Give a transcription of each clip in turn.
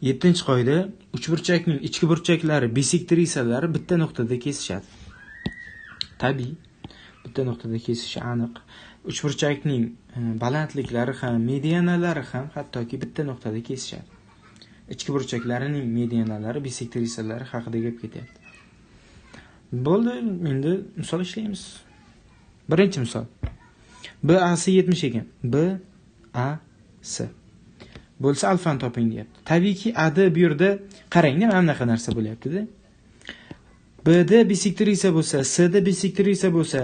7-qoida uchburchakning ichki burchaklari bisektrisalari bitta nuqtada kesishadi. Tabiiy, bitta nuqtada kesishi aniq. Uchburchakning balandliklari ham, medianalari ham hattoki bitta nuqtada kesishadi. Ichki burchaklarining medianalari bisektrisalari haqida gap ketyapti. Bo'ldi, endi misol ishlaymiz. Birinchi misol. BAC 70 ekan. BAC bo'lsa alfani toping deyapti. Tabiiyki AD bu yerda qarangda mana bunaqa narsa bo'lyapti-da. BD bisektrisa bo'lsa, CD bisektrisa bo'lsa,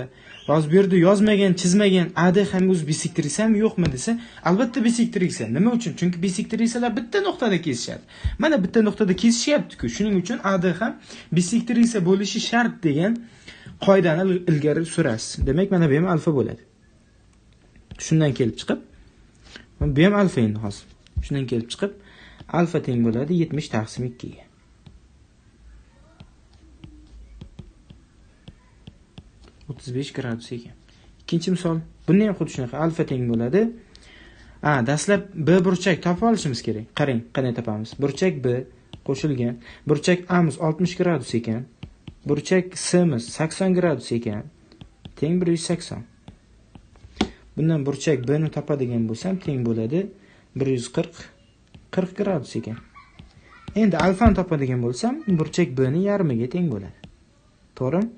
hozir bu yerda yozmagan, chizmagan AD ham o'z bisektrisami yo'qmi desa, albatta bisektrisa. Nima uchun? Chunki bisektrisalar bitta nuqtada kesishadi. Mana bitta nuqtada kesishyapti-ku. Shuning uchun AD ham bisektrisa bo'lishi shart degan qoidani ilgari surasiz. Demak, mana bu ham alfa bo'ladi. Shundan kelib chiqib, bu ham alfa endi hozir. Shundan kelib chiqib, alfa teng bo'ladi 70 taqsim 2 ga. $35 ekan. Ikkinchi misol. Bunda ham xuddi shunaqa alfa teng bo'ladi. Dastlab B burchak topib olishimiz kerak. Qarang, qanday topamiz? Burchak B qo'shilgan. Burchak A miz 60 ekan. Burchak C miz 80 ekan. Teng 180. Bundan burchak B ni topadigan bo'lsam, teng bo'ladi 140 ekan. Endi alfani topadigan bo'lsam, burchak B ni yarmiga teng bo'ladi. To'g'rimi?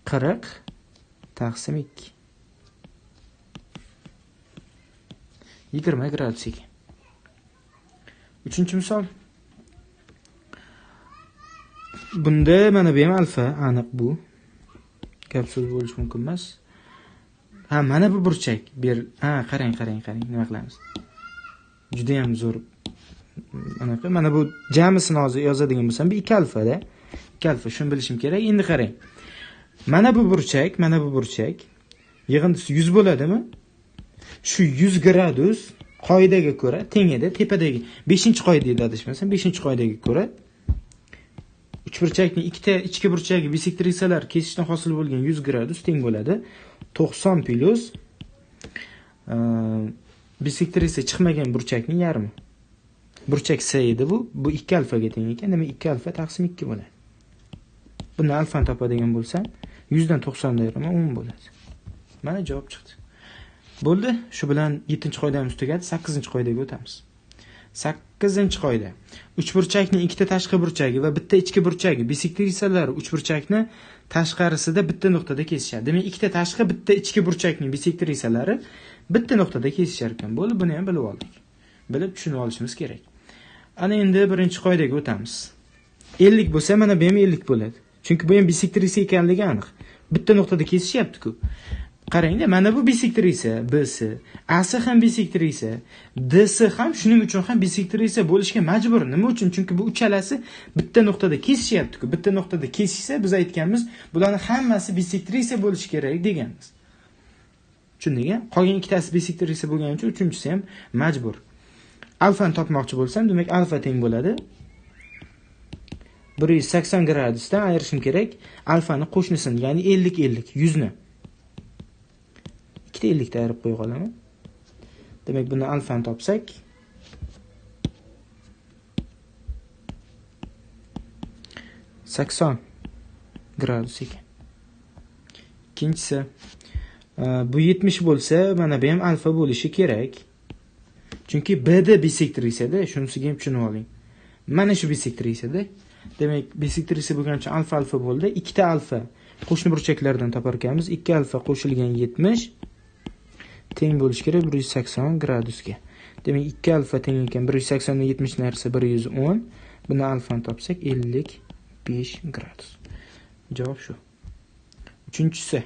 40 taqsim 2. 20 ekan. Uchinchi misol. Bunda mana bu ham alfa, aniq bu. Gap so'z bo'lishi mumkin emas. Mana bu burchak. Qarang, nima qilamiz? Juda ham zo'r. Mana bu jamisini hozir yozadigan bo'lsam, bu 2 alfa-da. 2 alfa, shuni bilishim kerak. Endi qarang. Mana bu burchak yig'indisi 100 bo'ladimi? Shu 100 gradus qoidaga ko'ra teng edi. Tepadagi 5-qoida edi adashmasam, 5-qoidaga ko'ra uchburchakning ikkita ichki burchagi bisektrisalar kesishdan hosil bo'lgan 100 gradus teng bo'ladi 90 plus bisektrisa chiqmagan burchakning yarmi. Burchak C edi bu 2 alfaga teng ekan. Demak 2 alfa taqsim 2 bo'ladi. Buni alfani topadigan bo'lsam, 100 dan 90 ayiraman 10 bo'ladi. Mana javob chiqdi. Bo'ldi. Shu bilan 7-qoidamiz tugadi. 8-qoidaga o'tamiz. 8-qoida. Uchburchakning ikkita tashqi burchagi va bitta ichki burchagi bisektrisalari uchburchakni tashqarisida bitta nuqtada kesishadi. Demak, ikkita tashqi, bitta ichki burchakning bisektrisalari bitta nuqtada kesishar ekan. Bo'ldi, buni ham bilib oldik. Bilib tushunib olishimiz kerak. Ana endi birinchi qoidaga o'tamiz. 50 bo'lsa, mana bu ham 50 bo'ladi. Chunki bu ham bisektrisa ekanligi aniq. Bitta nuqtada kesishyapti-ku. Qarangda, mana bu bisektrisa BC, AC ham bisektrisa, DC ham shuning uchun ham bisektrisa bo'lishga majbur. Nima uchun? Chunki bu uchalasi bitta nuqtada kesishyapti-ku. Bitta nuqtada kesishsa, biz aytganmiz, bularning hammasi bisektrisa bo'lishi kerak deganmiz. Tushundingmi? Qolgan ikkitasi bisektrisa bo'lgani uchun uchinchisi ham majbur. Alfani topmoqchi bo'lsam, demak alfa teng bo'ladi 180 gradusdan ayirishim kerak alfani qo'shnisini, ya'ni 50 100 ni. Ikkita 50 ta ayirib qo'ya qolaman. Demak, buni alfani topsak, $80 ekan. Ikkinchisi, bu 70 bo'lsa, mana bu ham alfa bo'lishi kerak. Chunki BD bisektrisa-da, shunisiga ham tushunib oling. Mana shu bisektrisa-da. Demak, bisektrisa bo'lgani uchun alfa bo'ldi. 2 alfa qo'shni burchaklardan topar ekanmiz. 2 alfa qo'shilgan 70 teng bo'lishi kerak 180 gradusga. Demak, 2 alfa teng ekan 180 dan 70 narsa 110. Buni alfani topsak 55 gradus. Javob shu. Uchinchisi.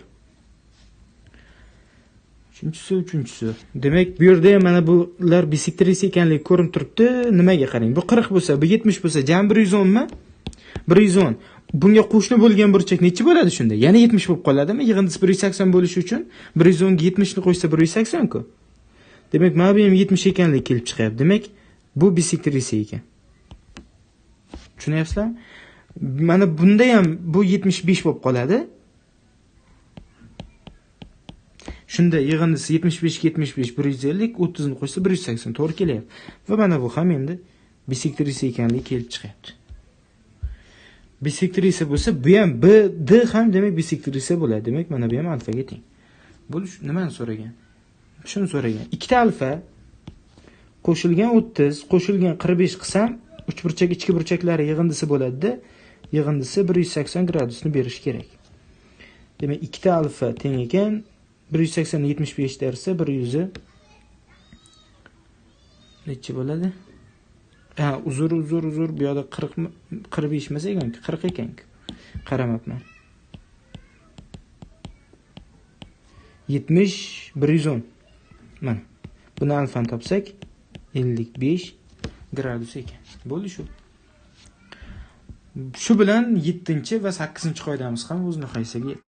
Demak, bu yerda ham mana bular bisektrisa ekanligi ko'rinib turibdi. Nimaga qarang. Bu 40 bo'lsa, bu 70 bo'lsa, jami 110 mi? 110. Bunga qo'shni bo'lgan burchak necha bo'ladi shunda? Yana 70 bo'lib qoladimi? Yig'indisi 180 bo'lishi uchun 110 ga 70 ni qo'shsa 180 ku. Demak, mana bu ham 70 ekanligi kelib chiqyapti. Demak, bu bisektrisa ekan. Tushunyapsizlarmi? Mana bunda ham bu 75 bo'lib qoladi. Shunda yig'indisi 75 ga 75 150, 30 ni qo'shsa 180 to'g'ri kelyapti. Va mana bu ham endi bisektrisa ekanligi kelib chiqyapti. Bisektrisa bo'lsa, bu ham B, D ham demak bisektrisa bo'ladi. Demak, mana bu ham alfaga teng. Bu nimani so'ragan? Shuni so'ragan. Ikkita alfa qo'shilgan 30, qo'shilgan 45 qilsam, uch burchak ichki burchaklari yig'indisi bo'ladi-da, yig'indisi 180 gradusni berish kerak. Demak, ikkita alfa teng ekan 180 ni 75 dersa 100 necha bo'ladi? Ha, uzr, bu yoqda 45 emas ekan-ku, 40 ekan-ku. Qaramabman. 70 110. Mana. Buni alfani topsak 55 gradus ekan. Bo'ldi shu. Shu bilan 7-va 8-qoidamiz ham o'z nihoyasiga